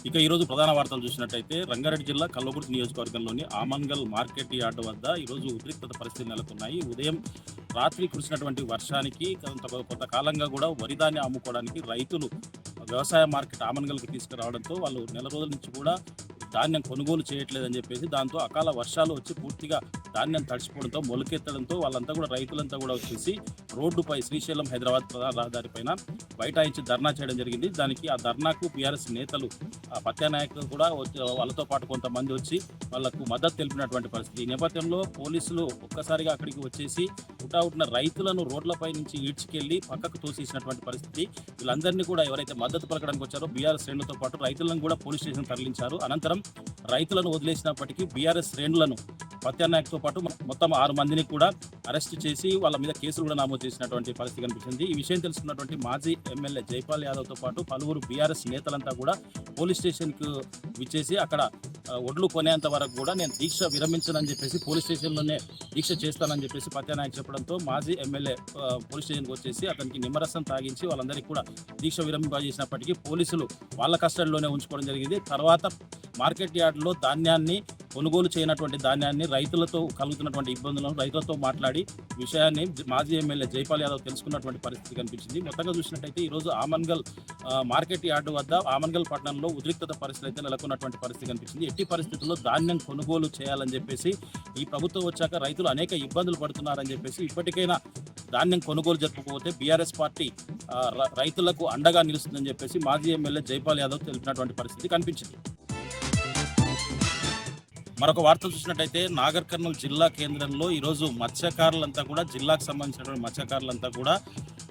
ఇక ఈరోజు ప్రధాన వార్తలు చూసినట్టయితే రంగారెడ్డి జిల్లా కల్వకుర్తి నియోజకవర్గంలోని ఆమన్గల్ మార్కెట్ యార్డు వద్ద ఈరోజు ఉద్రిక్తత పరిస్థితులు నెలకొన్నాయి. ఉదయం రాత్రి కురిసినటువంటి వర్షానికి కొంతకాలంగా కూడా వరి ధాన్యం అమ్ముకోవడానికి రైతులు వ్యవసాయ మార్కెట్ ఆమన్గల్కి తీసుకురావడంతో వాళ్ళు నెల రోజుల నుంచి కూడా ధాన్యం కొనుగోలు చేయట్లేదని చెప్పేసి దాంతో అకాల వర్షాలు వచ్చి పూర్తిగా ధాన్యం తడిసిపోవడంతో మొలకెత్తడంతో వాళ్ళంతా కూడా రైతులంతా కూడా వచ్చేసి రోడ్డుపై శ్రీశైలం హైదరాబాద్ ప్రధాన రహదారి పైన బైఠాయించి ధర్నా చేయడం జరిగింది. దానికి ఆ ధర్నాకు బీఆర్ఎస్ నేతలు పత్యానాయకులు కూడా వాళ్ళతో పాటు కొంతమంది వచ్చి వాళ్లకు మద్దతు తెలిపినటువంటి పరిస్థితి. ఈ నేపథ్యంలో పోలీసులు ఒక్కసారిగా అక్కడికి వచ్చేసి హుటాహుటిన రైతులను రోడ్లపై నుంచి ఈడ్చుకెళ్లి పక్కకు తోసేసినటువంటి పరిస్థితి. వీళ్ళందరినీ కూడా ఎవరైతే మద్దతు పలకడానికి వచ్చారో బీఆర్ఎస్ శ్రేణులతో పాటు రైతులను కూడా పోలీస్ స్టేషన్ తరలించారు. అనంతరం రైతులను వదిలేసినప్పటికీ బీఆర్ఎస్ శ్రేణులను పత్యానాయకుతో పాటు మొత్తం 6 మందిని కూడా అరెస్ట్ చేసి వాళ్ళ మీద కేసులు కూడా నమోదు చేసినటువంటి పరిస్థితి కనిపిస్తుంది. ఈ విషయం తెలుసుకున్నటువంటి మాజీ ఎమ్మెల్యే జైపాల్ యాదవ్తో పాటు పలువురు బీఆర్ఎస్ నేతలంతా కూడా పోలీస్ స్టేషన్కు విచ్చేసి అక్కడ ఒడ్లు కొనేంత వరకు కూడా నేను దీక్ష విరమించనని చెప్పేసి పోలీస్ స్టేషన్లోనే దీక్ష చేస్తానని చెప్పేసి పత్యానాయక్ చెప్పడంతో మాజీ ఎమ్మెల్యే పోలీస్ స్టేషన్కి వచ్చేసి అతనికి నిమ్మరసం తాగించి వాళ్ళందరికీ కూడా దీక్ష విరమింపజేసినప్పటికీ పోలీసులు వాళ్ళ కస్టడీలోనే ఉంచుకోవడం జరిగింది. తర్వాత మార్కెట్ యార్డులో ధాన్యాన్ని కొనుగోలు చేయనటువంటి ధాన్యాన్ని రైతులతో కలుగుతున్నటువంటి ఇబ్బందులను రైతులతో మాట్లాడి విషయాన్ని మాజీ ఎమ్మెల్యే జైపాల్ యాదవ్ తెలుసుకున్నటువంటి పరిస్థితి కనిపించింది. మొత్తంగా చూసినట్టయితే ఈరోజు ఆమన్గల్ మార్కెట్ యార్డు వద్ద ఆమన్గల్ పట్టణంలో ఉద్రిక్తత పరిస్థితి అయితే నెలకొన్నటువంటి పరిస్థితి కనిపించింది. ఎట్టి పరిస్థితుల్లో ధాన్యం కొనుగోలు చేయాలని చెప్పేసి ఈ ప్రభుత్వం వచ్చాక రైతులు అనేక ఇబ్బందులు పడుతున్నారని చెప్పేసి ఇప్పటికైనా ధాన్యం కొనుగోలు జరపకపోతే బీఆర్ఎస్ పార్టీ రైతులకు అండగా నిలుస్తుందని చెప్పేసి మాజీ ఎమ్మెల్యే జైపాల్ యాదవ్ తెలిపినటువంటి పరిస్థితి కనిపించింది. మరొక వార్త చూసినట్టయితే నాగర్ కర్నూలు జిల్లా కేంద్రంలో ఈరోజు మత్స్యకారులంతా కూడా జిల్లాకు సంబంధించినటువంటి మత్స్యకారులంతా కూడా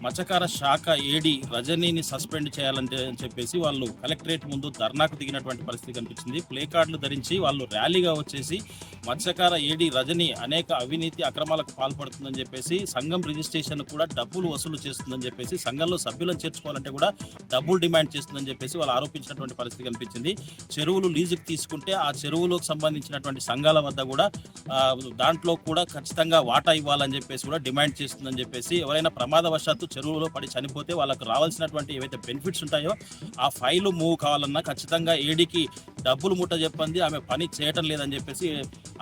మత్స్యకార శాఖ ఏడీ రజనీని సస్పెండ్ చేయాలని చెప్పేసి వాళ్ళు కలెక్టరేట్ ముందు ధర్నాకు దిగినటువంటి పరిస్థితి కనిపించింది. ప్లే కార్డులు ధరించి వాళ్ళు ర్యాలీగా వచ్చేసి మత్స్యకార ఏడీ రజనీ అనేక అవినీతి అక్రమాలకు పాల్పడుతుందని చెప్పేసి సంఘం రిజిస్ట్రేషన్ కూడా డబ్బులు వసూలు చేస్తుందని చెప్పేసి సంఘంలో సభ్యులను చేర్చుకోవాలంటే కూడా డబ్బులు డిమాండ్ చేస్తుందని చెప్పేసి వాళ్ళు ఆరోపించినటువంటి పరిస్థితి కనిపించింది. చెరువులు లీజుకు తీసుకుంటే ఆ చెరువులకు సంబంధించినటువంటి సంఘాల వద్ద కూడా దాంట్లో కూడా ఖచ్చితంగా వాటా ఇవ్వాలని చెప్పేసి కూడా డిమాండ్ చేస్తుందని చెప్పేసి ఎవరైనా ప్రమాదవశాత్తు చెరువులో పడి చనిపోతే వాళ్ళకు రావాల్సినటువంటి ఏవైతే బెనిఫిట్స్ ఉంటాయో ఆ ఫైలు మూవ్ కావాలన్నా ఖచ్చితంగా ఏడీకి డబ్బులు ముట్ట చెప్పండి ఆమె పని చేయటం లేదని చెప్పేసి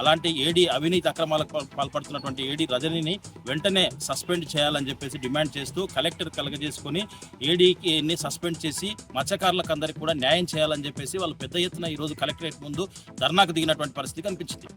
అలాంటి ఏడీ అవినీతి అక్రమాలకు పాల్పడుతున్నటువంటి ఏడీ రజనీని వెంటనే సస్పెండ్ చేయాలని చెప్పేసి డిమాండ్ చేస్తూ కలెక్టర్ కలగజేసుకొని ఏడీని సస్పెండ్ చేసి మత్స్యకారులకు అందరికీ కూడా న్యాయం చేయాలని చెప్పేసి వాళ్ళు పెద్ద ఎత్తున ఈరోజు కలెక్టరేట్ ముందు ధర్నాకు దిగినటువంటి పరిస్థితి కనిపించింది.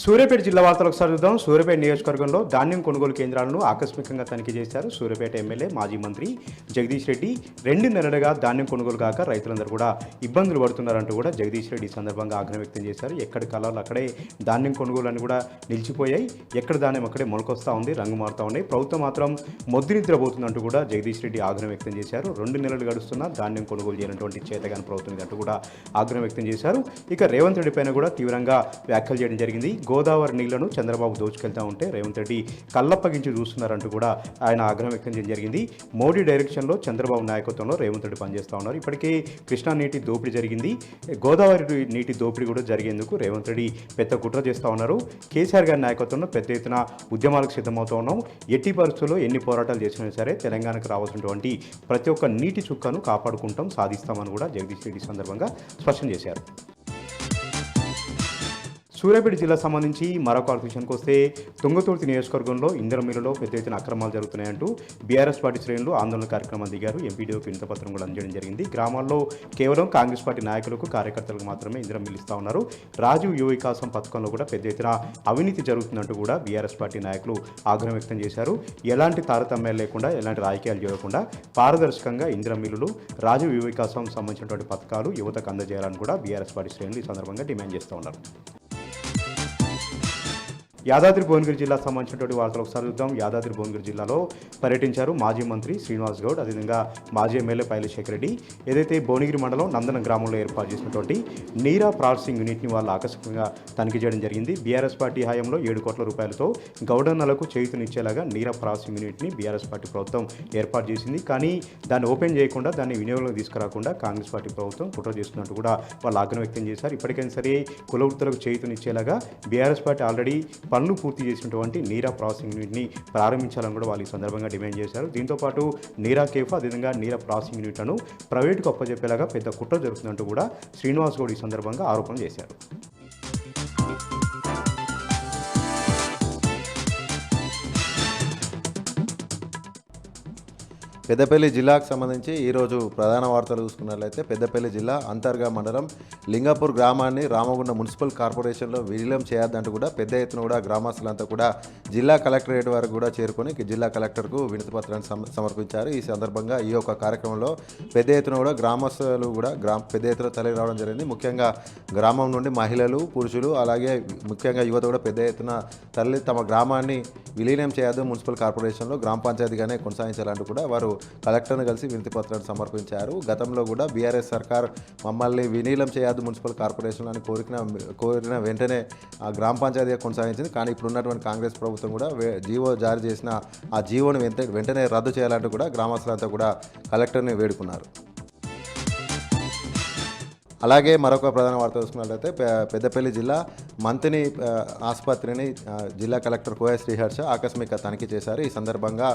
సూర్యాపేట జిల్లా వార్తలు ఒకసారి చూద్దాం. సూర్యాపేట నియోజకవర్గంలో ధాన్యం కొనుగోలు కేంద్రాలను ఆకస్మికంగా తనిఖీ చేశారు సూర్యాపేట ఎమ్మెల్యే మాజీ మంత్రి జగదీష్ రెడ్డి. 2 నెలలుగా ధాన్యం కొనుగోలు కాక రైతులందరూ కూడా ఇబ్బందులు పడుతున్నారంటూ కూడా జగదీష్ రెడ్డి ఈ సందర్భంగా ఆగ్రహం వ్యక్తం చేశారు. ఎక్కడి కాలాలు అక్కడే ధాన్యం కొనుగోలు అని కూడా నిలిచిపోయాయి. ఎక్కడ ధాన్యం అక్కడే మొలకొస్తూ ఉంది, రంగు మారుతూ ఉన్నాయి. ప్రభుత్వం మాత్రం మొద్దునిద్రపోతుందంటూ కూడా జగదీష్ రెడ్డి ఆగ్రహం వ్యక్తం చేశారు. 2 నెలలు గడుస్తున్నా ధాన్యం కొనుగోలు చేయనటువంటి చేతగాని ప్రభుత్వం అంటూ కూడా ఆగ్రహం వ్యక్తం చేశారు. ఇక రేవంత్ రెడ్డి పైన కూడా తీవ్రంగా వ్యాఖ్యలు చేయడం జరిగింది. గోదావరి నీళ్లను చంద్రబాబు దోచుకెళ్తా ఉంటే రేవంత్ రెడ్డి కళ్ళప్పగించి చూస్తున్నారంటూ కూడా ఆయన ఆగ్రహం వ్యక్తం చేయడం జరిగింది. మోడీ డైరెక్షన్లో చంద్రబాబు నాయకత్వంలో రేవంత్ రెడ్డి పనిచేస్తూ ఉన్నారు. ఇప్పటికే కృష్ణా నీటి దోపిడీ జరిగింది, గోదావరి నీటి దోపిడీ కూడా జరిగేందుకు రేవంత్ రెడ్డి పెద్ద కుట్ర చేస్తూ ఉన్నారు. కేసీఆర్ గారి నాయకత్వంలో పెద్ద ఎత్తున ఉద్యమాలకు సిద్ధమవుతూ ఉన్నాం. ఎట్టి పరిస్థితుల్లో ఎన్ని పోరాటాలు చేసినా సరే తెలంగాణకు రావాల్సినటువంటి ప్రతి ఒక్క నీటి చుక్కను కాపాడుకుంటాం, సాధిస్తామని కూడా జగదీష్ రెడ్డి సందర్భంగా స్పష్టం చేశారు. సూర్యాపేట జిల్లా సంబంధించి మరొక విషయానికి వస్తే తుంగతుర్తి నియోజకవర్గంలో ఇంద్రమిల్లులో పెద్ద ఎత్తున అక్రమాలు జరుగుతున్నాయంటూ బీఆర్ఎస్ పార్టీ శ్రేణులు ఆందోళన కార్యక్రమం దిగారు. ఎంపీడీఓకి వినతిపత్రం కూడా అందజేయడం జరిగింది. గ్రామాల్లో కేవలం కాంగ్రెస్ పార్టీ నాయకులకు కార్యకర్తలకు మాత్రమే ఇంద్రమిల్లు ఇస్తూ ఉన్నారు. రాజీవ్ యువ వికాసం పథకంలో కూడా పెద్ద ఎత్తున అవినీతి జరుగుతుందంటూ కూడా బీఆర్ఎస్ పార్టీ నాయకులు ఆగ్రహం వ్యక్తం చేశారు. ఎలాంటి తారతమ్యాలు లేకుండా, ఎలాంటి రాజకీయాలు చేయకుండా పారదర్శకంగా ఇంద్రమిల్లులు, రాజీవ్ యువ వికాసం సంబంధించినటువంటి పథకాలు యువతకు అందజేయాలని కూడా బీఆర్ఎస్ పార్టీ శ్రేణులు ఈ సందర్భంగా డిమాండ్ చేస్తూ ఉన్నారు. యాదాద్రి భువనగిరి జిల్లా సంబంధించినటువంటి వార్తలు ఒకసారి చూద్దాం. యాదాద్రి భువనగిరి జిల్లాలో పర్యటించారు మాజీ మంత్రి శ్రీనివాస్ గౌడ్, అదేవిధంగా మాజీ ఎమ్మెల్యే పైలశేఖర్ రెడ్డి. ఏదైతే భువనగిరి మండలం నందన గ్రామంలో ఏర్పాటు చేసినటువంటి నీరా ప్రాసెసింగ్ యూనిట్ని వాళ్ళు ఆకస్మికంగా తనిఖీ చేయడం జరిగింది. బీఆర్ఎస్ పార్టీ హయాంలో 7 కోట్ల రూపాయలతో గౌడన్నలకు చేయూతనిచ్చేలాగా నీరా ప్రాసెసింగ్ యూనిట్ని బీఆర్ఎస్ పార్టీ ప్రభుత్వం ఏర్పాటు చేసింది. కానీ దాన్ని ఓపెన్ చేయకుండా, దాన్ని వినియోగంలోకి తీసుకురాకుండా కాంగ్రెస్ పార్టీ ప్రభుత్వం కుట్ర చేస్తున్నట్టు కూడా వాళ్ళు ఆగ్రహం వ్యక్తం చేశారు. ఇప్పటికైనా సరే కుల వృత్తులకు చేయూతనిచ్చేలాగా బీఆర్ఎస్ పార్టీ ఆల్రెడీ పనులు పూర్తి చేసినటువంటి నీరా ప్రాసెసింగ్ యూనిట్ని ప్రారంభించాలని కూడా వాళ్ళు ఈ సందర్భంగా డిమాండ్ చేశారు. దీంతోపాటు నీరా కేఫ్ అదేవిధంగా నీరా ప్రాసెసింగ్ యూనిట్లను ప్రైవేటుకు అప్పజెప్పేలాగా పెద్ద కుట్ర జరుగుతుందంటూ కూడా శ్రీనివాస్ గౌడ్ ఈ సందర్భంగా ఆరోపణ చేశారు. పెద్దపల్లి జిల్లాకు సంబంధించి ఈరోజు ప్రధాన వార్తలు చూసుకున్నట్లయితే పెద్దపల్లి జిల్లా అంతర్గా మండలం లింగాపూర్ గ్రామాన్ని రామగుండ మున్సిపల్ కార్పొరేషన్లో విలీనం చేయొద్దంటూ కూడా పెద్ద ఎత్తున కూడా గ్రామస్తులంతా కూడా జిల్లా కలెక్టరేట్ వరకు కూడా చేరుకొని జిల్లా కలెక్టర్కు వినతి పత్రాన్ని సమర్పించారు. ఈ సందర్భంగా ఈ యొక్క కార్యక్రమంలో పెద్ద ఎత్తున కూడా గ్రామస్తులు కూడా పెద్ద ఎత్తున తరలి రావడం జరిగింది. ముఖ్యంగా గ్రామం నుండి మహిళలు, పురుషులు అలాగే ముఖ్యంగా యువత కూడా పెద్ద ఎత్తున తరలి తమ గ్రామాన్ని విలీనం చేయొద్దు, మున్సిపల్ కార్పొరేషన్లో గ్రామ పంచాయతీగానే కొనసాగించాలంటూ కూడా వారు కలెక్టర్ను కలిసి వినతి పత్రాన్ని సమర్పించారు. గతంలో కూడా బీఆర్ఎస్ సర్కార్ మమ్మల్ని విలీనం చేయొద్దు మున్సిపల్ కార్పొరేషన్ అని కోరిన వెంటనే ఆ గ్రామ పంచాయతీగా కొనసాగించింది. కానీ ఇప్పుడు ఉన్నటువంటి కాంగ్రెస్ ప్రభుత్వం కూడా జీవో జారీ చేసిన ఆ జీవోను వెంటనే రద్దు చేయాలంటూ కూడా గ్రామస్తులంతా కూడా కలెక్టర్ని వేడుకున్నారు. అలాగే మరొక ప్రధాన వార్త చూసుకున్నట్లయితే పెద్దపల్లి జిల్లా మంతిని ఆసుపత్రిని జిల్లా కలెక్టర్ కోయ శ్రీహర్ష ఆకస్మిక తనిఖీ చేశారు. ఈ సందర్భంగా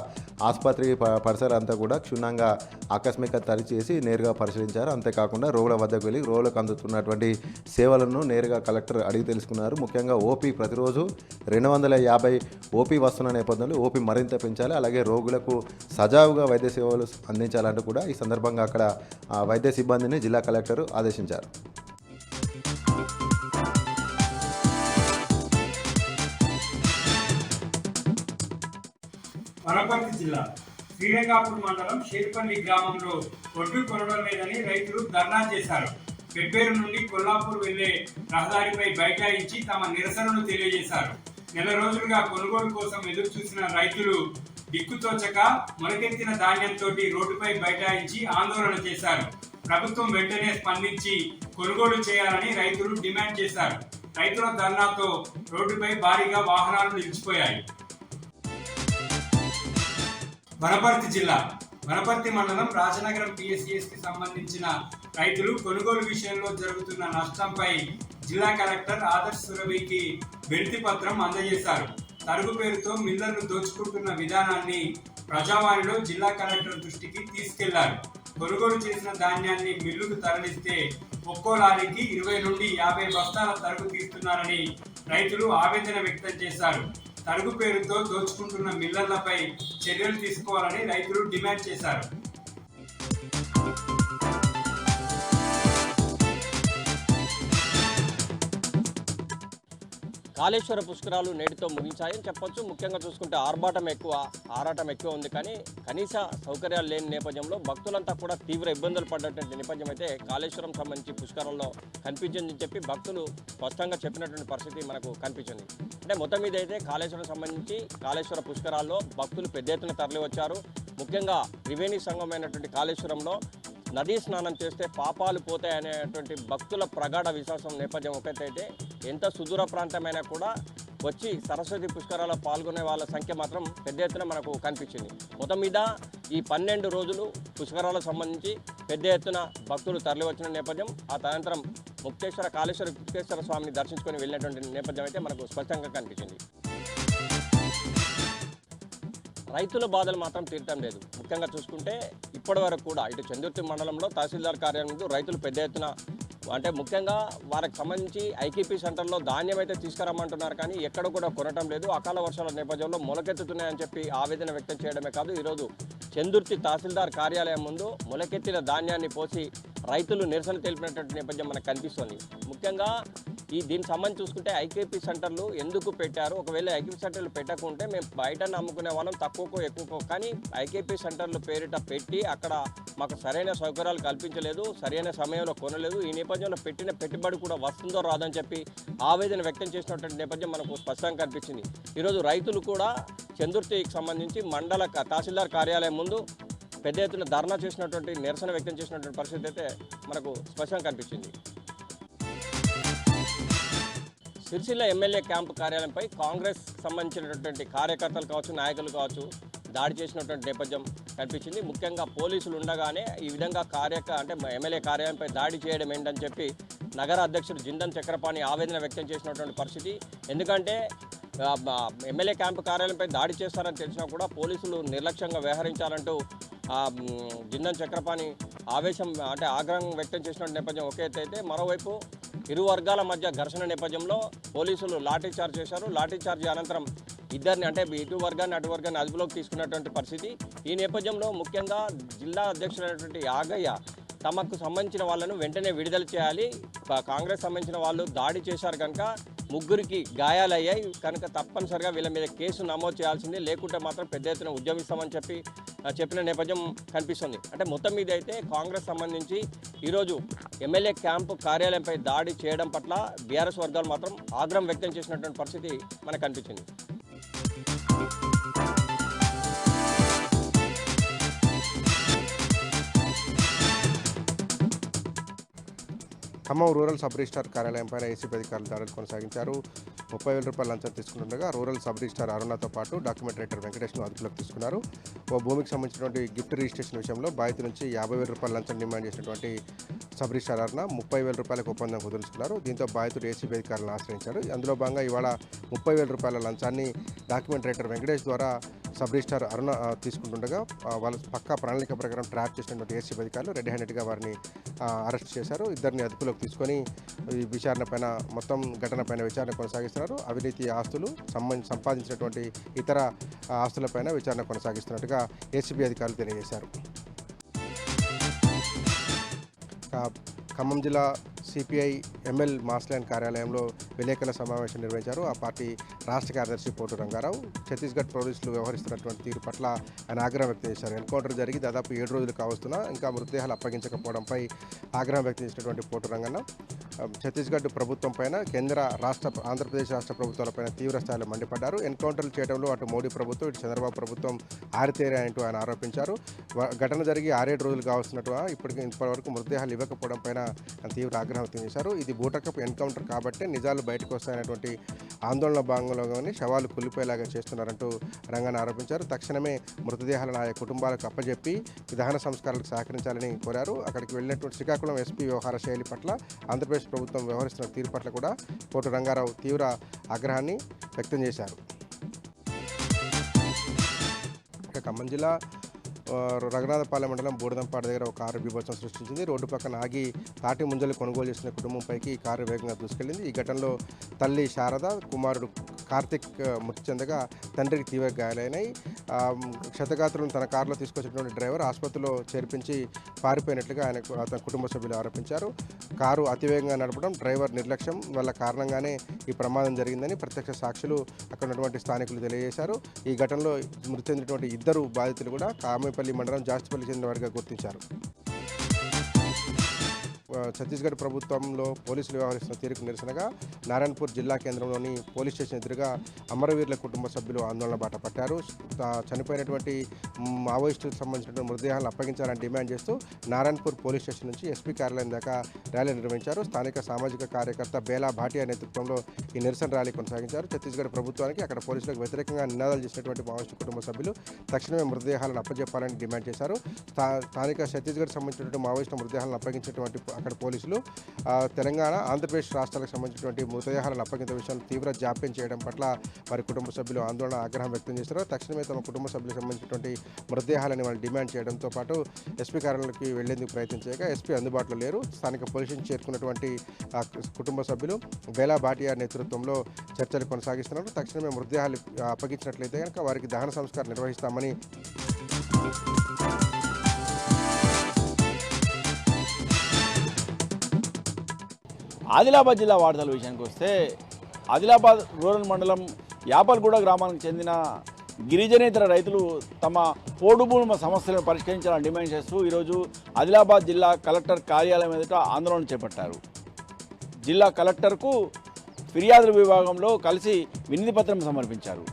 ఆసుపత్రి పరిసరాలంతా కూడా క్షుణ్ణంగా ఆకస్మిక తనిఖీ చేసి నేరుగా పరిశీలించారు. అంతేకాకుండా రోగుల వద్దకు వెళ్ళి రోగులకు అందుతున్నటువంటి సేవలను నేరుగా కలెక్టర్ అడిగి తెలుసుకున్నారు. ముఖ్యంగా ఓపీ ప్రతిరోజు 250 ఓపీ వస్తున్న నేపథ్యంలో ఓపీ మరింత పెంచాలి, అలాగే రోగులకు సజావుగా వైద్య సేవలు అందించాలంటూ కూడా ఈ సందర్భంగా అక్కడ వైద్య సిబ్బందిని జిల్లా కలెక్టర్ ఆదేశించారు. వనపర్తి జిల్లా శ్రీరంగాపూర్ మండలం షేర్పల్లి గ్రామంలో ఒడ్డు కొనడం లేదని రైతులు ధర్నా చేశారు. పెబ్బేరు నుండి కొల్లాపూర్ వెళ్లే రహదారిపై బైఠాయించి తమ నిరసనను తెలియజేశారు. నెల రోజులుగా కొనుగోలు కోసం ఎదురు చూసిన రైతులు దిక్కుతోచక మొలకెత్తిన ధాన్యంతో రోడ్డుపై బైఠాయించి ఆందోళన చేశారు. ప్రభుత్వం వెంటనే స్పందించి కొనుగోలు చేయాలని రైతులు డిమాండ్ చేశారు. రైతుల ధర్నాతో రోడ్డుపై భారీగా వాహనాలు నిలిచిపోయాయి. వనపర్తి జిల్లా వనపర్తి మండలం రాజనగరం పిఎస్సిఎస్ కి సంబంధించిన రైతులు కొనుగోలు విషయంలో జరుగుతున్న నష్టంపై జిల్లా కలెక్టర్ ఆదర్శ్ సురభికి వినతి పత్రం అందజేశారు. తరుగు పేరుతో మిల్లర్లు దోచుకుంటున్న విధానాన్ని ప్రజావాణిలో జిల్లా కలెక్టర్ దృష్టికి తీసుకెళ్లారు. కొనుగోలు చేసిన ధాన్యాన్ని మిల్లుకు తరలిస్తే ఒక్కో లారీకి 20 నుండి 50 బస్తాల తరుగు తీస్తున్నారని రైతులు ఆవేదన వ్యక్తం చేశారు. తరుగు పేరుతో దోచుకుంటున్న మిల్లర్లపై చర్యలు తీసుకోవాలని రైతులు డిమాండ్ చేశారు. కాళేశ్వర పుష్కరాలు నేటితో ముగించాయని చెప్పొచ్చు. ముఖ్యంగా చూసుకుంటే ఆరాటం ఎక్కువ ఉంది. కానీ కనీస సౌకర్యాలు లేని నేపథ్యంలో భక్తులంతా కూడా తీవ్ర ఇబ్బందులు పడ్డటువంటి నేపథ్యం అయితే కాళేశ్వరం సంబంధించి పుష్కరాల్లో కనిపించిందని చెప్పి భక్తులు స్పష్టంగా చెప్పినటువంటి పరిస్థితి మనకు కనిపించింది. అంటే మొత్తం మీద అయితే కాళేశ్వరం సంబంధించి కాళేశ్వర పుష్కరాల్లో భక్తులు పెద్ద ఎత్తున తరలి వచ్చారు. ముఖ్యంగా త్రివేణి సంగమైనటువంటి కాళేశ్వరంలో నదీ స్నానం చేస్తే పాపాలు పోతాయనేటువంటి భక్తుల ప్రగాఢ విశ్వాసం నేపథ్యం ఒకటైతే ఎంత సుదూర ప్రాంతమైనా కూడా వచ్చి సరస్వతి పుష్కరాల్లో పాల్గొనే వాళ్ళ సంఖ్య మాత్రం పెద్ద ఎత్తున మనకు కనిపించింది. మొత్తం మీద ఈ 12 రోజులు పుష్కరాలకు సంబంధించి పెద్ద ఎత్తున భక్తులు తరలి వచ్చిన నేపథ్యం, ఆ తదనంతరం ముక్తేశ్వర స్వామిని దర్శించుకొని వెళ్ళినటువంటి నేపథ్యం అయితే మనకు స్పష్టంగా కనిపించింది. రైతుల బాధలు మాత్రం తీరటం లేదు. ముఖ్యంగా చూసుకుంటే ఇప్పటి వరకు కూడా ఇటు చందుర్తి మండలంలో తహసీల్దార్ కార్యాలయం ముందు రైతులు పెద్ద ఎత్తున అంటే ముఖ్యంగా వారికి సంబంధించి ఐకేపీ సెంటర్లో ధాన్యం అయితే తీసుకురమ్మంటున్నారు, కానీ ఎక్కడ కూడా కొనటం లేదు. అకాల వర్షాల నేపథ్యంలో మొలకెత్తుతున్నాయని చెప్పి ఆవేదన వ్యక్తం చేయడమే కాదు, ఈరోజు చందుర్తి తహసీల్దార్ కార్యాలయం ముందు మొలకెత్తిన ధాన్యాన్ని పోసి రైతులు నిరసన తెలిపినటువంటి నేపథ్యం మనకు కనిపిస్తుంది. ముఖ్యంగా దీనికి సంబంధించి చూసుకుంటే ఐకేపీ సెంటర్లు ఎందుకు పెట్టారు? ఒకవేళ ఐకేపీ సెంటర్లు పెట్టకుంటే మేము బయట అమ్ముకునే వాళ్ళం తక్కువకో ఎక్కువకో, కానీ ఐకేపీ సెంటర్లు పేరిట పెట్టి అక్కడ మాకు సరైన సౌకర్యాలు కల్పించలేదు, సరైన సమయంలో కొనలేదు. ఈ నేపథ్యంలో పెట్టిన పెట్టుబడి కూడా వస్తుందో రాదని చెప్పి ఆవేదన వ్యక్తం చేసినటువంటి నేపథ్యం మనకు స్పష్టంగా కనిపించింది. ఈరోజు రైతులు కూడా చందుర్తికి సంబంధించి మండల తహసీల్దార్ కార్యాలయం ముందు పెద్ద ఎత్తున ధర్నా చేసినటువంటి నిరసన వ్యక్తం చేసినటువంటి పరిస్థితి అయితే మనకు స్పష్టంగా కనిపించింది. సిరిసిల్ల ఎమ్మెల్యే క్యాంపు కార్యాలయంపై కాంగ్రెస్ సంబంధించినటువంటి కార్యకర్తలు కావచ్చు, నాయకులు కావచ్చు దాడి చేసినటువంటి నేపథ్యం కనిపించింది. ముఖ్యంగా పోలీసులు ఉండగానే ఈ విధంగా ఎమ్మెల్యే కార్యాలయంపై దాడి చేయడం ఏంటని చెప్పి నగర అధ్యక్షుడు జిందన్ చక్రపాణి ఆవేదన వ్యక్తం చేసినటువంటి పరిస్థితి. ఎందుకంటే ఎమ్మెల్యే క్యాంపు కార్యాలయంపై దాడి చేస్తారని తెలిసినా కూడా పోలీసులు నిర్లక్ష్యంగా వ్యవహరించాలంటూ జిందన్ చక్రపాణి ఆగ్రహం వ్యక్తం చేసిన నేపథ్యం ఒక ఎత్తు అయితే, మరోవైపు ఇరు వర్గాల మధ్య ఘర్షణ నేపథ్యంలో పోలీసులు లాఠీచార్జ్ చేశారు. లాఠీచార్జ్ అనంతరం ఇద్దరిని ఇటు వర్గాన్ని అటు వర్గాన్ని అదుపులోకి తీసుకున్నటువంటి పరిస్థితి. ఈ నేపథ్యంలో ముఖ్యంగా జిల్లా అధ్యక్షుడైనటువంటి యాగయ్య తమకు సంబంధించిన వాళ్ళను వెంటనే విడుదల చేయాలి, కాంగ్రెస్ సంబంధించిన వాళ్ళు దాడి చేశారు కనుక ముగ్గురికి గాయాలయ్యాయి కనుక తప్పనిసరిగా వీళ్ళ మీద కేసు నమోదు చేయాల్సిందే, లేకుంటే మాత్రం పెద్ద ఎత్తున ఉద్యమిస్తామని చెప్పిన నేపథ్యం కనిపిస్తుంది. అంటే మొత్తం మీద అయితే కాంగ్రెస్ సంబంధించి ఈరోజు ఎమ్మెల్యే క్యాంపు కార్యాలయంపై దాడి చేయడం పట్ల బీఆర్ఎస్ వర్గాలు మాత్రం ఆగ్రహం వ్యక్తం చేసినటువంటి పరిస్థితి మనకు కనిపించింది. ఖమ్మం రూరల్ సబ్ రిజిస్టార్ కార్యాలయంపై ఏసీబీ అధికారులు దాడులు కొనసాగించారు. 30,000 రూపాయల లంచం తీసుకుంటుండగా రూరల్ సబ్ రిజిస్టార్ అరుణతో పాటు డాక్యుమెంట్ రైటర్ వెంకటేష్ను అదుపులోకి తీసుకున్నారు. ఓ భూమికి సంబంధించినటువంటి గిఫ్ట్ రిజిస్ట్రేషన్ విషయంలో బాధితు నుంచి 50,000 రూపాయల లంచం డిమాండ్ చేసినటువంటి సబ్ రిజిస్టార్ అరుణ 30,000 రూపాయలకు ఒప్పందం కుదుర్చుకున్నారు. దీంతో బాధితుడు ఏసీబీ అధికారులను ఆశ్రయించారు. అందులో భాగంగా ఇవాళ 30,000 రూపాయల లంచాన్ని డాక్యుమెంట్ రైటర్ వెంకటేష్ ద్వారా సబ్ రిజిస్టార్ అరుణ తీసుకుంటుండగా వాళ్ళ పక్కా ప్రణాళిక ప్రకారం ట్రాప్ చేసినటువంటి ఏసీబీ అధికారులు రెడ్ హ్యాండెడ్గా వారిని అరెస్ట్ చేశారు. ఇద్దరిని అదుపులోకి తీసుకొని ఈ విచారణపైన మొత్తం ఘటనపైన విచారణ కొనసాగిస్తున్నారు. అవినీతి ఆస్తులు సంపాదించినటువంటి ఇతర ఆస్తులపైన విచారణ కొనసాగిస్తున్నట్టుగా ఏసీబీ అధికారులు తెలియజేశారు. ఖమ్మం జిల్లా సిపిఐ ఎంఎల్ మాస్లాండ్ కార్యాలయంలో విలేకరుల సమావేశం నిర్వహించారు. ఆ పార్టీ రాష్ట్ర కార్యదర్శి పోటు రంగారావు ఛత్తీస్గఢ్ పోలీసులు వ్యవహరిస్తున్నటువంటి తీరు పట్ల ఆయన ఆగ్రహం వ్యక్తం చేశారు. ఎన్కౌంటర్ జరిగి దాదాపు 7 రోజులు కావస్తున్నా ఇంకా మృతదేహాలు అప్పగించకపోవడంపై ఆగ్రహం వ్యక్తం చేసినటువంటి పోటు రంగన్న ఛత్తీస్గఢ్ ప్రభుత్వం పైన ఆంధ్రప్రదేశ్ రాష్ట్ర ప్రభుత్వాలపైన తీవ్ర స్థాయిలో మండిపడ్డారు. ఎన్కౌంటర్లు చేయడంలో అటు మోడీ ప్రభుత్వం ఇటు చంద్రబాబు ప్రభుత్వం ఆరితేరాయంటూ ఆయన ఆరోపించారు. ఘటన జరిగి 6-7 రోజులు కావస్తున్నట్టు ఇప్పటివరకు మృతదేహాలు ఇవ్వకపోవడం పైన తీవ్ర ఆగ్రహం వ్యక్తం చేశారు. ఇది బూటకపు ఎన్కౌంటర్ కాబట్టి నిజాలు బయటకు వస్తాయనేటువంటి ఆందోళన భాగంలోనే శవాలు కులిపోయేలాగా చేస్తున్నారంటూ రంగన్న ఆరోపించారు. తక్షణమే మృతదేహాలను ఆయా కుటుంబాలకు అప్పజెప్పి దహన సంస్కారాలకు సహకరించాలని కోరారు. అక్కడికి వెళ్ళినటువంటి శ్రీకాకుళం ఎస్పీ వ్యవహార శైలి పట్ల ఆంధ్రప్రదేశ్ ప్రభుత్వం వ్యవహరిస్తున్న తీరు పట్ల కూడా పోటు రంగారావు తీవ్ర ఆగ్రహాన్ని వ్యక్తం చేశారు. ఖమ్మం జిల్లా రఘునాథపాలెం మండలం బూడదంపాడు దగ్గర ఒక కారు బీభత్సం సృష్టించింది. రోడ్డు పక్కన ఆగి తాటి ముంజలు కొనుగోలు చేసిన కుటుంబంపైకి ఈ కారు వేగంగా దూసుకెళ్లింది. ఈ ఘటనలో తల్లి శారద, కుమారుడు కార్తిక్ మృతి చెందగా తండ్రికి తీవ్ర గాయాలైనాయి. క్షతగాత్రులను తన కారులో తీసుకొచ్చినటువంటి డ్రైవర్ ఆసుపత్రిలో చేర్పించి పారిపోయినట్లుగా అతని కుటుంబ సభ్యులు ఆరోపించారు. కారు అతివేగంగా నడపడం, డ్రైవర్ నిర్లక్ష్యం వల్ల కారణంగానే ఈ ప్రమాదం జరిగిందని ప్రత్యక్ష సాక్షులు అక్కడ ఉన్నటువంటి స్థానికులు తెలియజేశారు. ఈ ఘటనలో మృతి చెందినటువంటి ఇద్దరు బాధితులు కూడా కామేపల్లి మండలం జాస్తిపల్లి చెందిన వారిగా గుర్తించారు. ఛత్తీస్గఢ్ ప్రభుత్వంలో పోలీసులు వ్యవహరిస్తున్న తీరుకు నిరసనగా నారాయణపూర్ జిల్లా కేంద్రంలోని పోలీస్ స్టేషన్ ఎదురుగా అమరవీరుల కుటుంబ సభ్యులు ఆందోళన బాట పట్టారు. చనిపోయినటువంటి మావోయిస్టులకు సంబంధించినటువంటి మృతదేహాలను అప్పగించాలని డిమాండ్ చేస్తూ నారాయణపూర్ పోలీస్ స్టేషన్ నుంచి ఎస్పీ కార్యాలయం దాకా ర్యాలీ నిర్వహించారు. స్థానిక సామాజిక కార్యకర్త బేలా భాటియా నేతృత్వంలో ఈ నిరసన ర్యాలీ కొనసాగించారు. ఛత్తీస్గఢ్ ప్రభుత్వానికి అక్కడ పోలీసులకు వ్యతిరేకంగా నినాదాలు చేసినటువంటి మావోయిస్టు కుటుంబ సభ్యులు తక్షణమే మృతదేహాలను అప్పజెప్పాలని డిమాండ్ చేశారు. స్థానిక ఛత్తీస్గఢ్ సంబంధించినటువంటి మావోయిస్టు మృతదేహాలను అప్పగించినటువంటి అక్కడ పోలీసులు తెలంగాణ, ఆంధ్రప్రదేశ్ రాష్ట్రాలకు సంబంధించినటువంటి మృతదేహాలను అప్పగించే విషయంలో తీవ్ర జాప్యం చేయడం పట్ల వారి కుటుంబ సభ్యులు ఆందోళన ఆగ్రహం వ్యక్తం చేశారు. తక్షణమే తమ కుటుంబ సభ్యులకు సంబంధించినటువంటి మృతదేహాలని వాళ్ళు డిమాండ్ చేయడంతో పాటు ఎస్పీ కార్యాలయానికి వెళ్లేందుకు ప్రయత్నం చేయగా ఎస్పీ అందుబాటులో లేరు. స్థానిక పోలీసులు చేరుకున్నటువంటి కుటుంబ సభ్యులు బేలా భాటియా నేతృత్వంలో చర్చలు కొనసాగిస్తున్నారు. తక్షణమే మృతదేహాలు అప్పగించినట్లయితే కనుక వారికి దహన సంస్కారం నిర్వహిస్తామని ఆదిలాబాద్ జిల్లా వార్తల విషయానికి వస్తే ఆదిలాబాద్ రూరల్ మండలం యాపల్గూడ గ్రామానికి చెందిన గిరిజనేతర రైతులు తమ పోడు భూముల సమస్యలను పరిష్కరించాలని డిమాండ్ చేస్తూ ఈరోజు ఆదిలాబాద్ జిల్లా కలెక్టర్ కార్యాలయం ఎదుట ఆందోళన చేపట్టారు. జిల్లా కలెక్టర్కు ఫిర్యాదుల విభాగంలో కలిసి వినతి పత్రం సమర్పించారు.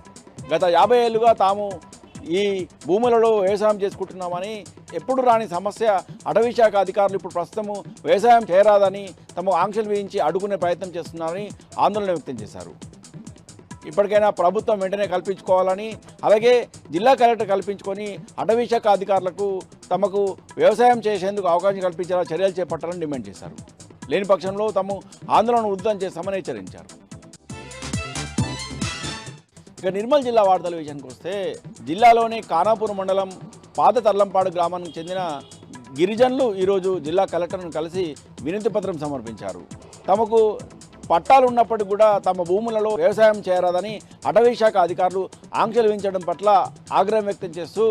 గత 50 ఏళ్లుగా తాము ఈ భూములలో వ్యవసాయం చేసుకుంటున్నామని, ఎప్పుడు రాని సమస్య అటవీ శాఖ అధికారులు ఇప్పుడు ప్రస్తుతము వ్యవసాయం చేయరాదని తమ ఆంక్షలు విధించి అడ్డుకునే ప్రయత్నం చేస్తున్నారని ఆందోళన వ్యక్తం చేశారు. ఇప్పటికైనా ప్రభుత్వం వెంటనే కల్పించుకోవాలని, అలాగే జిల్లా కలెక్టర్ కల్పించుకొని అటవీ శాఖ అధికారులకు తమకు వ్యవసాయం చేసేందుకు అవకాశం కల్పించేలా చర్యలు చేపట్టాలని డిమాండ్ చేశారు. లేని పక్షంలో తాము ఆందోళన ఉధృతం చేస్తామని హెచ్చరించారు. ఇక నిర్మల్ జిల్లా వార్తల విషయానికి వస్తే జిల్లాలోని ఖానాపూర్ మండలం పాత తర్లంపాడు గ్రామానికి చెందిన గిరిజనులు ఈరోజు జిల్లా కలెక్టర్ను కలిసి వినతి పత్రం సమర్పించారు. తమకు పట్టాలు ఉన్నప్పటికీ కూడా తమ భూములలో వ్యవసాయం చేయరాదని అటవీ శాఖ అధికారులు ఆంక్షలు విధించడం పట్ల ఆగ్రహం వ్యక్తం చేస్తూ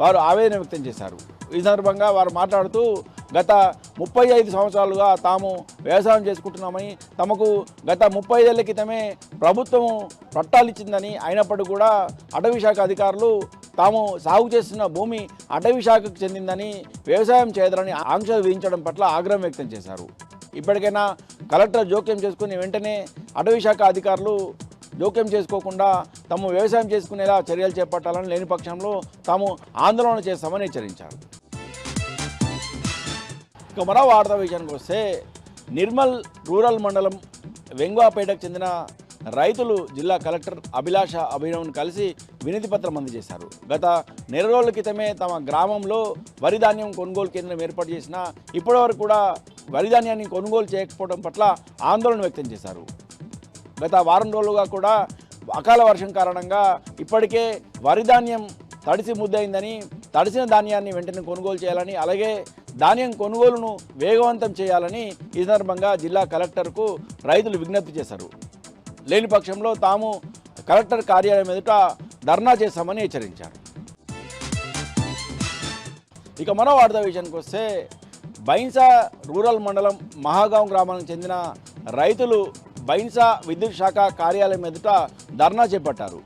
వారు ఆవేదన వ్యక్తం చేశారు. ఈ సందర్భంగా వారు మాట్లాడుతూ గత 35 సంవత్సరాలుగా తాము వ్యవసాయం చేసుకుంటున్నామని, తమకు గత 35 ఏళ్ల క్రితమే ప్రభుత్వం పట్టాలు ఇచ్చిందని, అయినప్పటికీ కూడా అటవీ శాఖ అధికారులు తాము సాగు చేస్తున్న భూమి అటవీ శాఖకు చెందిందని, వ్యవసాయం చేయదని ఆంక్షలు విధించడం పట్ల ఆగ్రహం వ్యక్తం చేశారు. ఇప్పటికైనా కలెక్టర్ జోక్యం చేసుకుని వెంటనే అటవీ శాఖ అధికారులు జోక్యం చేసుకోకుండా తాము వ్యవసాయం చేసుకునేలా చర్యలు చేపట్టాలని, లేని పక్షంలో తాము ఆందోళన చేస్తామని హెచ్చరించారు. ఇక మరో వార్తా విషయానికి వస్తే నిర్మల్ రూరల్ మండలం వెంగువాపేటకు చెందిన రైతులు జిల్లా కలెక్టర్ అభిలాష అభినవ్ను కలిసి వినతి పత్రం అందజేశారు. గత నెల రోజుల క్రితమే తమ గ్రామంలో వరి ధాన్యం కొనుగోలు కేంద్రం ఏర్పాటు చేసినా ఇప్పటివరకు కూడా వరి ధాన్యాన్ని కొనుగోలు చేయకపోవడం పట్ల ఆందోళన వ్యక్తం చేశారు. గత వారం రోజులుగా కూడా అకాల వర్షం కారణంగా ఇప్పటికే వరి ధాన్యం తడిసి ముద్దయిందని, తడిసిన ధాన్యాన్ని వెంటనే కొనుగోలు చేయాలని, అలాగే ధాన్యం కొనుగోలును వేగవంతం చేయాలని ఈ సందర్భంగా జిల్లా కలెక్టర్కు రైతులు విజ్ఞప్తి చేశారు. లేని పక్షంలో తాము కలెక్టర్ కార్యాలయం ఎదుట ధర్నా చేస్తామని హెచ్చరించారు. ఇక మరో వార్తా విషయానికి వస్తే బైన్సా రూరల్ మండలం మహాగాం గ్రామానికి చెందిన రైతులు బైన్సా విద్యుత్ శాఖ కార్యాలయం ఎదుట ధర్నా చేపట్టారు.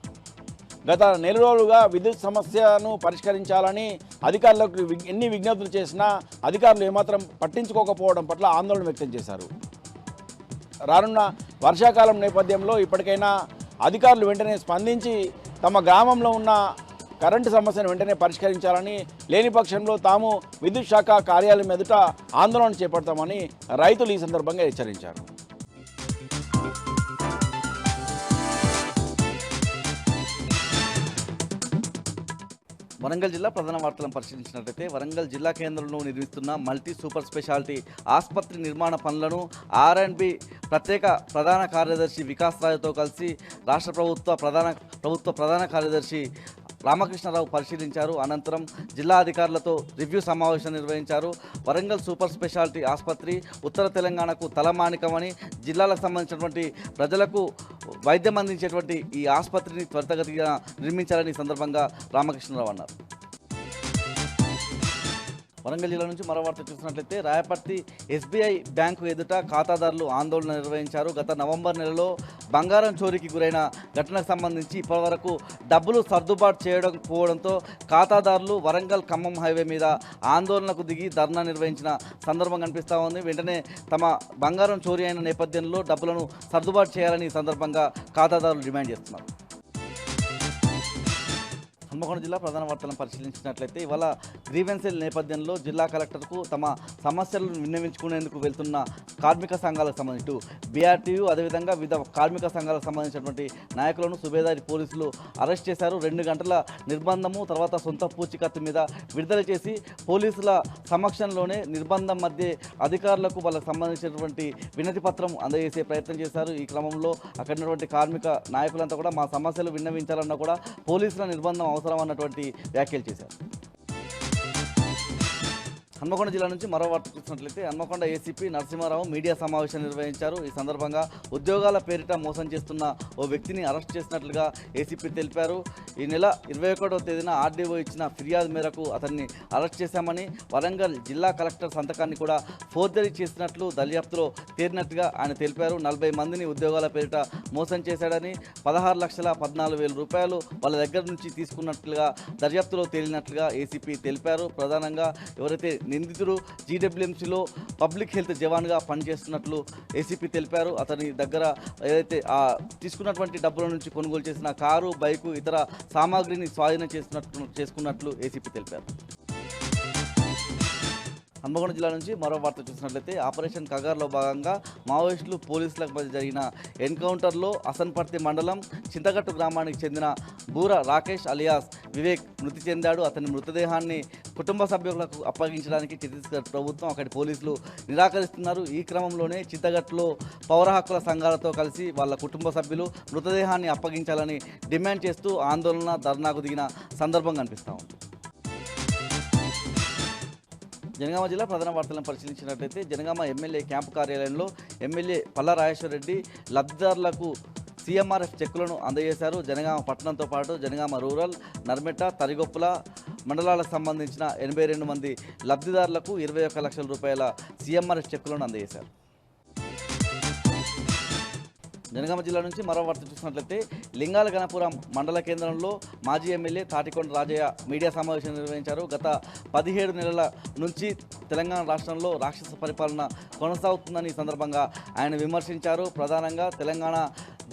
గత నెల రోజులుగా విద్యుత్ సమస్యను పరిష్కరించాలని అధికారులకు ఎన్ని విజ్ఞప్తులు చేసినా అధికారులు ఏమాత్రం పట్టించుకోకపోవడం పట్ల ఆందోళన వ్యక్తం చేశారు. రానున్న వర్షాకాలం నేపథ్యంలో ఇప్పటికైనా అధికారులు వెంటనే స్పందించి తమ గ్రామంలో ఉన్న కరెంటు సమస్యను వెంటనే పరిష్కరించాలని, లేని పక్షంలో తాము విద్యుత్ శాఖ కార్యాలయం ఎదుట ఆందోళన చేపడతామని రైతులు ఈ సందర్భంగా హెచ్చరించారు. వరంగల్ జిల్లా ప్రధాన వార్తలను పరిశీలించినట్లయితే వరంగల్ జిల్లా కేంద్రంలో నిర్మిస్తున్న మల్టీ సూపర్ స్పెషాలిటీ ఆసుపత్రి నిర్మాణ పనులను R&B ప్రత్యేక ప్రధాన కార్యదర్శి వికాస్ రాయ్తో కలిసి రాష్ట్ర ప్రభుత్వ ప్రధాన కార్యదర్శి రామకృష్ణారావు పరిశీలించారు. అనంతరం జిల్లా అధికారులతో రివ్యూ సమావేశం నిర్వహించారు. వరంగల్ సూపర్ స్పెషాలిటీ ఆసుపత్రి ఉత్తర తెలంగాణకు తలమానికమని, జిల్లాలకు సంబంధించినటువంటి ప్రజలకు వైద్యం అందించేటువంటి ఈ ఆసుపత్రిని త్వరితగతిగా నిర్మించాలని సందర్భంగా రామకృష్ణారావు అన్నారు. వరంగల్ జిల్లా నుంచి మరో వార్త చూసినట్లయితే రాయపర్తి SBI బ్యాంకు ఎదుట ఖాతాదారులు ఆందోళన నిర్వహించారు. గత నవంబర్ నెలలో బంగారం చోరీకి గురైన ఘటనకు సంబంధించి ఇప్పటివరకు డబ్బులు సర్దుబాటు చేయకపోవడంతో ఖాతాదారులు వరంగల్ ఖమ్మం హైవే మీద ఆందోళనకు దిగి ధర్నా నిర్వహించిన సందర్భం కనిపిస్తూ ఉంది. వెంటనే తమ బంగారం చోరీ అయిన నేపథ్యంలో డబ్బులను సర్దుబాటు చేయాలని ఈ సందర్భంగా ఖాతాదారులు డిమాండ్ చేస్తున్నారు. హన్మకొండ జిల్లా ప్రధాన వార్తలను పరిశీలించినట్లయితే ఇవాళ గ్రీవెన్సీల నేపథ్యంలో జిల్లా కలెక్టర్కు తమ సమస్యలను విన్నవించుకునేందుకు వెళ్తున్న కార్మిక సంఘాలకు సంబంధించి BRTU అదేవిధంగా వివిధ కార్మిక సంఘాలకు సంబంధించినటువంటి నాయకులను సుబేదారి పోలీసులు అరెస్ట్ చేశారు. 2 గంటల నిర్బంధము తర్వాత సొంత పూచీకత్తు మీద విడుదల చేసి పోలీసుల సమక్షంలోనే నిర్బంధం మధ్య అధికారులకు వాళ్ళకు సంబంధించినటువంటి వినతి పత్రం అందజేసే ప్రయత్నం చేశారు. ఈ క్రమంలో అక్కడ ఉన్నటువంటి కార్మిక నాయకులంతా కూడా మా సమస్యలు విన్నవించాలన్నా కూడా పోలీసుల నిర్బంధం అవసరం అన్నటువంటి వ్యాఖ్యలు చేశారు. హన్మకొండ జిల్లా నుంచి మరో వార్త చూసినట్లయితే హన్మకొండ ACP నరసింహారావు మీడియా సమావేశం నిర్వహించారు. ఈ సందర్భంగా ఉద్యోగాల పేరిట మోసం చేస్తున్న ఓ వ్యక్తిని అరెస్ట్ చేసినట్లుగా ACP తెలిపారు. ఈ నెల 21వ తేదీన RDO ఇచ్చిన ఫిర్యాదు మేరకు అతన్ని అరెస్ట్ చేశామని, వరంగల్ జిల్లా కలెక్టర్ సంతకాన్ని కూడా ఫోర్జరీ చేసినట్లు దర్యాప్తులో తేలినట్టుగా ఆయన తెలిపారు. 40 మందిని ఉద్యోగాల పేరిట మోసం చేశాడని, 16,14,000 రూపాయలు వాళ్ళ దగ్గర నుంచి తీసుకున్నట్లుగా దర్యాప్తులో తేలినట్లుగా ACP తెలిపారు. ప్రధానంగా ఎవరైతే నిందితుడు GWMCలో పబ్లిక్ హెల్త్ జవాన్గా పనిచేస్తున్నట్లు ACP తెలిపారు. అతని దగ్గర ఏదైతే తీసుకున్నటువంటి డబ్బుల నుంచి కొనుగోలు చేసిన కారు, బైకు, ఇతర సామాగ్రిని స్వాధీనం చేసుకున్నట్లు ACP తెలిపారు. హన్మకొండ జిల్లా నుంచి మరో వార్త చూసినట్లయితే ఆపరేషన్ కగార్లో భాగంగా మావోయిస్టులు పోలీసులకు మధ్య జరిగిన ఎన్కౌంటర్లో అసన్పర్తి మండలం చింతగట్టు గ్రామానికి చెందిన బూర రాకేష్ అలియాస్ వివేక్ మృతి చెందాడు. అతని మృతదేహాన్ని కుటుంబ సభ్యులకు అప్పగించడానికి ఛత్తీస్గఢ్ ప్రభుత్వం అక్కడి పోలీసులు నిరాకరిస్తున్నారు. ఈ క్రమంలోనే చింతగట్టులో పౌర హక్కుల సంఘాలతో కలిసి వాళ్ళ కుటుంబ సభ్యులు మృతదేహాన్ని అప్పగించాలని డిమాండ్ చేస్తూ ఆందోళన ధర్నాకు దిగిన సందర్భం కనిపిస్తూ ఉంది. జనగామ జిల్లా ప్రధాన వార్తలను పరిశీలించినట్లయితే జనగామ ఎమ్మెల్యే క్యాంపు కార్యాలయంలో ఎమ్మెల్యే పల్లా రాజేశ్వర రెడ్డి లబ్ధిదారులకు CMRF చెక్కులను అందజేశారు. జనగామ పట్టణంతో పాటు జనగామ రూరల్, నర్మెట్ట, తరిగొప్పుల మండలాలకు సంబంధించిన 82 మంది లబ్ధిదారులకు 21 లక్షల రూపాయల CMRF చెక్కులను అందజేశారు. జనగామ జిల్లా నుంచి మరో వార్త చూసినట్లయితే లింగాల గణపురం మండల కేంద్రంలో మాజీ ఎమ్మెల్యే తాటికొండ రాజయ్య మీడియా సమావేశం నిర్వహించారు. గత 17 నెలల నుంచి తెలంగాణ రాష్ట్రంలో రాక్షస పరిపాలన కొనసాగుతుందని ఈ సందర్భంగా ఆయన విమర్శించారు. ప్రధానంగా తెలంగాణ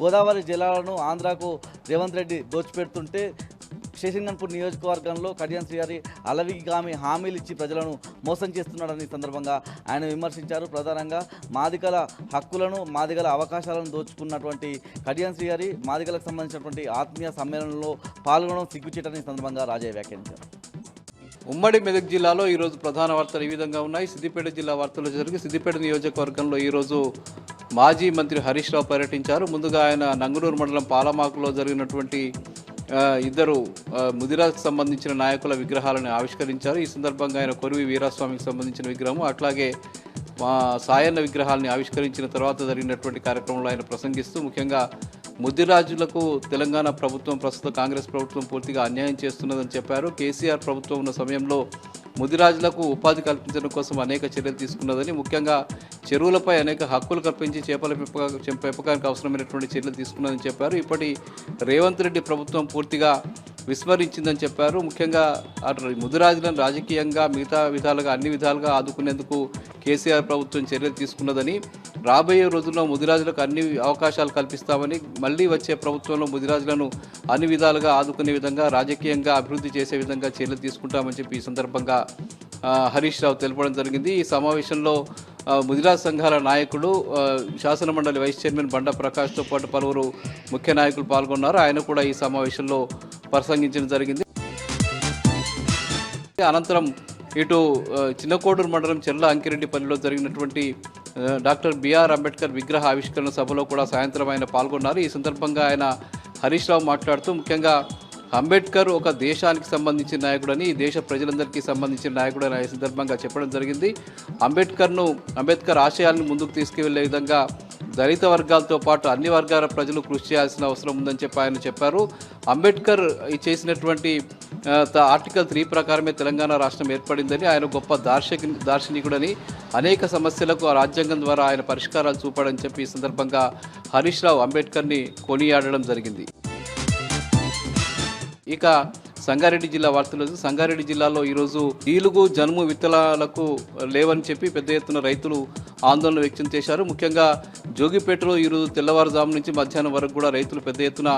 గోదావరి జలాలను ఆంధ్రాకు రేవంత్ రెడ్డి దోచిపెడుతుంటే శేషంగన్పూర్ నియోజకవర్గంలో కడియం శ్రీహరి అలవిగామి హామీలు ఇచ్చి ప్రజలను మోసం చేస్తున్నాడని సందర్భంగా ఆయన విమర్శించారు. ప్రధానంగా మాదిగల హక్కులను, మాదిగల అవకాశాలను దోచుకున్నటువంటి కడియం శ్రీహరి మాదిగలకు సంబంధించినటువంటి ఆత్మీయ సమ్మేళనంలో పాల్గొనడం సిగ్గుచేటని సందర్భంగా రాజయ్య వ్యాఖ్యానించారు. ఉమ్మడి మెదక్ జిల్లాలో ఈరోజు ప్రధాన వార్తలు ఈ విధంగా ఉన్నాయి. సిద్దిపేట జిల్లా వార్తలు జరిగి సిద్దిపేట నియోజకవర్గంలో ఈరోజు మాజీ మంత్రి హరీష్ రావు పర్యటించారు. ముందుగా ఆయన నంగునూరు మండలం పాలమాకులో జరిగినటువంటి ఇద్దరు ముదిరాజ్కి సంబంధించిన నాయకుల విగ్రహాలను ఆవిష్కరించారు. ఈ సందర్భంగా ఆయన కొరివి వీరాస్వామికి సంబంధించిన విగ్రహం, అట్లాగే సాయన్న విగ్రహాలని ఆవిష్కరించిన తర్వాత జరిగినటువంటి కార్యక్రమంలో ఆయన ప్రసంగిస్తూ ముఖ్యంగా ముదిరాజులకు తెలంగాణ ప్రభుత్వం, ప్రస్తుత కాంగ్రెస్ ప్రభుత్వం పూర్తిగా అన్యాయం చేస్తున్నదని చెప్పారు. కేసీఆర్ ప్రభుత్వం ఉన్న సమయంలో ముదిరాజులకు ఉపాధి కల్పించడం కోసం అనేక చర్యలు తీసుకున్నదని, ముఖ్యంగా చెరువులపై అనేక హక్కులు కల్పించి చేపల పెంపకానికి అవసరమైనటువంటి చర్యలు తీసుకున్నదని చెప్పారు. ఇప్పటి రేవంత్ రెడ్డి ప్రభుత్వం పూర్తిగా విస్మరించిందని చెప్పారు. ముఖ్యంగా ముదిరాజులను రాజకీయంగా మిగతా విధాలుగా అన్ని విధాలుగా ఆదుకునేందుకు కేసీఆర్ ప్రభుత్వం చర్యలు తీసుకున్నదని, రాబోయే రోజుల్లో ముదిరాజులకు అన్ని అవకాశాలు కల్పిస్తామని, మళ్ళీ వచ్చే ప్రభుత్వంలో ముదిరాజులను అన్ని విధాలుగా ఆదుకునే విధంగా రాజకీయంగా అభివృద్ధి చేసే విధంగా చర్యలు తీసుకుంటామని చెప్పి ఈ సందర్భంగా హరీష్ రావు తెలపడం జరిగింది. ఈ సమావేశంలో ముదిరాజ్ సంఘాల నాయకులు, శాసనమండలి వైస్ చైర్మన్ బండ ప్రకాష్తో పాటు పలువురు ముఖ్య నాయకులు పాల్గొన్నారు. ఆయన కూడా ఈ సమావేశంలో ప్రసంగించడం జరిగింది. అనంతరం ఇటు చిన్నకోడూరు మండలం చెర్ల అంకిరెడ్డిపల్లిలో జరిగినటువంటి డాక్టర్ బిఆర్ అంబేద్కర్ విగ్రహ ఆవిష్కరణ సభలో కూడా సాయంత్రం ఆయన పాల్గొన్నారు. ఈ సందర్భంగా ఆయన హరీష్ రావు మాట్లాడుతూ ముఖ్యంగా అంబేద్కర్ ఒక దేశానికి సంబంధించిన నాయకుడని, ఈ దేశ ప్రజలందరికీ సంబంధించిన నాయకుడని ఈ సందర్భంగా చెప్పడం జరిగింది. అంబేద్కర్ ఆశయాలను ముందుకు తీసుకువెళ్లే విధంగా దళిత వర్గాలతో పాటు అన్ని వర్గాల ప్రజలు కృషి చేయాల్సిన అవసరం ఉందని చెప్పి ఆయన చెప్పారు. అంబేద్కర్ చేసినటువంటి ఆర్టికల్ 3 ప్రకారమే తెలంగాణ రాష్ట్రం ఏర్పడిందని, ఆయన గొప్ప దార్శనికుడని, అనేక సమస్యలకు ఆ రాజ్యాంగం ద్వారా ఆయన పరిష్కారాలు చూపాడని చెప్పి ఈ సందర్భంగా హరీష్ రావు అంబేద్కర్ని కొనియాడడం జరిగింది. ఇక సంగారెడ్డి జిల్లా వార్తలు. సంగారెడ్డి జిల్లాలో ఈరోజు ఈలుగు, జనుము విత్తనాలకు లేవని చెప్పి పెద్ద ఎత్తున రైతులు ఆందోళన వ్యక్తం చేశారు. ముఖ్యంగా జోగిపేటలో ఈరోజు తెల్లవారుజాము నుంచి మధ్యాహ్నం వరకు కూడా రైతులు పెద్ద ఎత్తున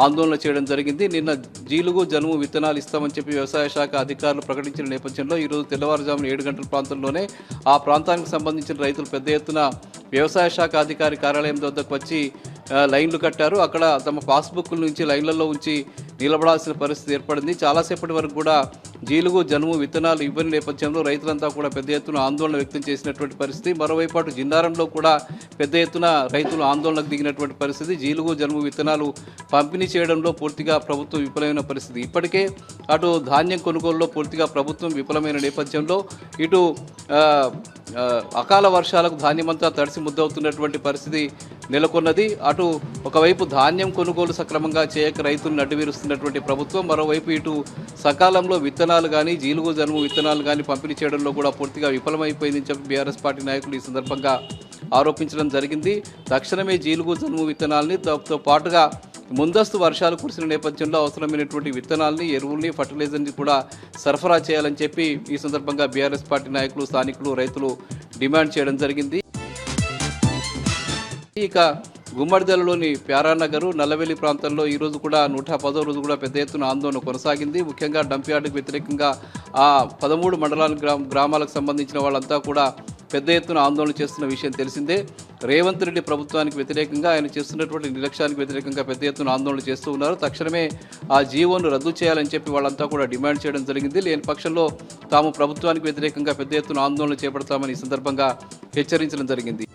ఆందోళన చేయడం జరిగింది. నిన్న జీలుగు, జనుము విత్తనాలు ఇస్తామని చెప్పి వ్యవసాయ శాఖ అధికారులు ప్రకటించిన నేపథ్యంలో ఈరోజు తెల్లవారుజామున 7 గంటల ప్రాంతంలోనే ఆ ప్రాంతానికి సంబంధించిన రైతులు పెద్ద ఎత్తున వ్యవసాయ శాఖ అధికారి కార్యాలయం వద్దకు వచ్చి లైన్లు కట్టారు. అక్కడ తమ పాస్బుక్ల నుంచి లైన్లలో ఉంచి నిలబడాల్సిన పరిస్థితి ఏర్పడింది. చాలాసేపటి వరకు కూడా జీలుగు, జనుము విత్తనాలు ఇవ్వని నేపథ్యంలో రైతులంతా కూడా పెద్ద ఎత్తున ఆందోళన వ్యక్తం చేసినటువంటి పరిస్థితి. మరోవైపు అటు జిన్నారంలో కూడా పెద్ద ఎత్తున రైతులు ఆందోళనకు దిగినటువంటి పరిస్థితి. జీలుగు, జనుము విత్తనాలు పంపిణీ చేయడంలో పూర్తిగా ప్రభుత్వం విఫలమైన పరిస్థితి. ఇప్పటికే అటు ధాన్యం కొనుగోలులో పూర్తిగా ప్రభుత్వం విఫలమైన నేపథ్యంలో ఇటు అకాల వర్షాలకు ధాన్యమంతా తడిసి ముద్దవుతున్నటువంటి పరిస్థితి నెలకొన్నది. అటు ఒకవైపు ధాన్యం కొనుగోలు సక్రమంగా చేయక రైతులను అడ్డువీరుస్తున్నటువంటి ప్రభుత్వం, మరోవైపు ఇటు సకాలంలో విత్తనాలు కానీ, జీలుగు, జనుము విత్తనాలు కానీ పంపిణీ చేయడంలో కూడా పూర్తిగా విఫలమైపోయిందని చెప్పి బీఆర్ఎస్ పార్టీ నాయకులు ఈ సందర్భంగా ఆరోపించడం జరిగింది. తక్షణమే జీలుగు, జనుము విత్తనాలని తో పాటుగా ముందస్తు వర్షాలు కురిసిన నేపథ్యంలో అవసరమైనటువంటి విత్తనాలని, ఎరువుల్ని, ఫర్టిలైజర్ని కూడా సరఫరా చేయాలని చెప్పి ఈ సందర్భంగా బీఆర్ఎస్ పార్టీ నాయకులు, స్థానికులు, రైతులు డిమాండ్ చేయడం జరిగింది. ఇక గుమ్మడిదలలోని ప్యారానగర్, నల్లవెల్లి ప్రాంతంలో ఈరోజు కూడా 110వ రోజు కూడా పెద్ద ఎత్తున ఆందోళన కొనసాగింది. ముఖ్యంగా డంప్ యార్డుకు వ్యతిరేకంగా ఆ 13 మండలాల గ్రామాలకు సంబంధించిన వాళ్ళంతా కూడా పెద్ద ఎత్తున ఆందోళన చేస్తున్న విషయం తెలిసిందే. రేవంత్ రెడ్డి ప్రభుత్వానికి వ్యతిరేకంగా ఆయన చేస్తున్నటువంటి నిర్లక్ష్యానికి వ్యతిరేకంగా పెద్ద ఎత్తున ఆందోళన చేస్తూ ఉన్నారు. తక్షణమే ఆ జీవోను రద్దు చేయాలని చెప్పి వాళ్ళంతా కూడా డిమాండ్ చేయడం జరిగింది. లేని పక్షంలో తాము ప్రభుత్వానికి వ్యతిరేకంగా పెద్ద ఎత్తున ఆందోళన చేపడతామని ఈ సందర్భంగా హెచ్చరించడం జరిగింది.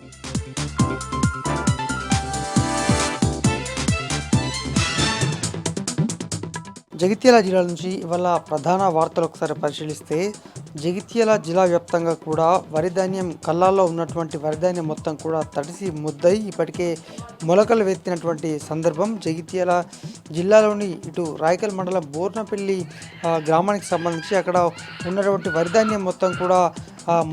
జగిత్యాల జిల్లా నుంచి ఇవాళ ప్రధాన వార్తలు ఒకసారి పరిశీలిస్తే జగిత్యాల జిల్లా వ్యాప్తంగా కూడా వరిధాన్యం కళ్ళాల్లో ఉన్నటువంటి వరిధాన్యం మొత్తం కూడా తడిసి ముద్దై ఇప్పటికే మొలకలు వెత్తినటువంటి సందర్భం. జగిత్యాల జిల్లాలోని ఇటు రాయకల్ మండలం బోర్నపల్లి గ్రామానికి సంబంధించి అక్కడ ఉన్నటువంటి వరిధాన్యం మొత్తం కూడా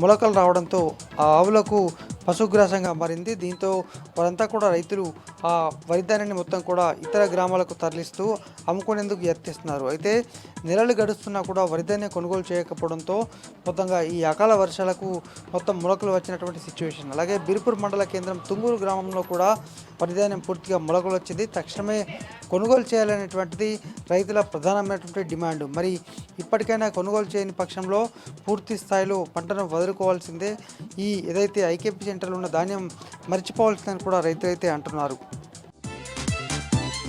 మొలకలు రావడంతో ఆ ఆవులకు పశుగ్రాసంగా మారింది. దీంతో వారంతా కూడా రైతులు ఆ వరిధాన్యాన్ని మొత్తం కూడా ఇతర గ్రామాలకు తరలిస్తూ అమ్ముకునేందుకు యత్నిస్తున్నారు. అయితే నెలలు గడుస్తున్నా కూడా వరిధాన్యం కొనుగోలు చేయకపోవడంతో మొత్తంగా ఈ అకాల వర్షాలకు మొత్తం మొలకలు వచ్చినటువంటి సిచ్యువేషన్. అలాగే బిర్పూర్ మండల కేంద్రం తుంగూరు గ్రామంలో కూడా వరిధాన్యం పూర్తిగా మొలకలు వచ్చింది. తక్షణమే కొనుగోలు చేయాలనేటువంటిది రైతుల ప్రధానమైనటువంటి డిమాండ్. మరి ఇప్పటికైనా కొనుగోలు చేయని పక్షంలో పూర్తి స్థాయిలో పంటను వదులుకోవాల్సిందే. ఈ ఏదైతే ఐకేపీ సెంటర్లో ఉన్న ధాన్యం మర్చిపోవాల్సిందని కూడా రైతులైతే అంటున్నారు.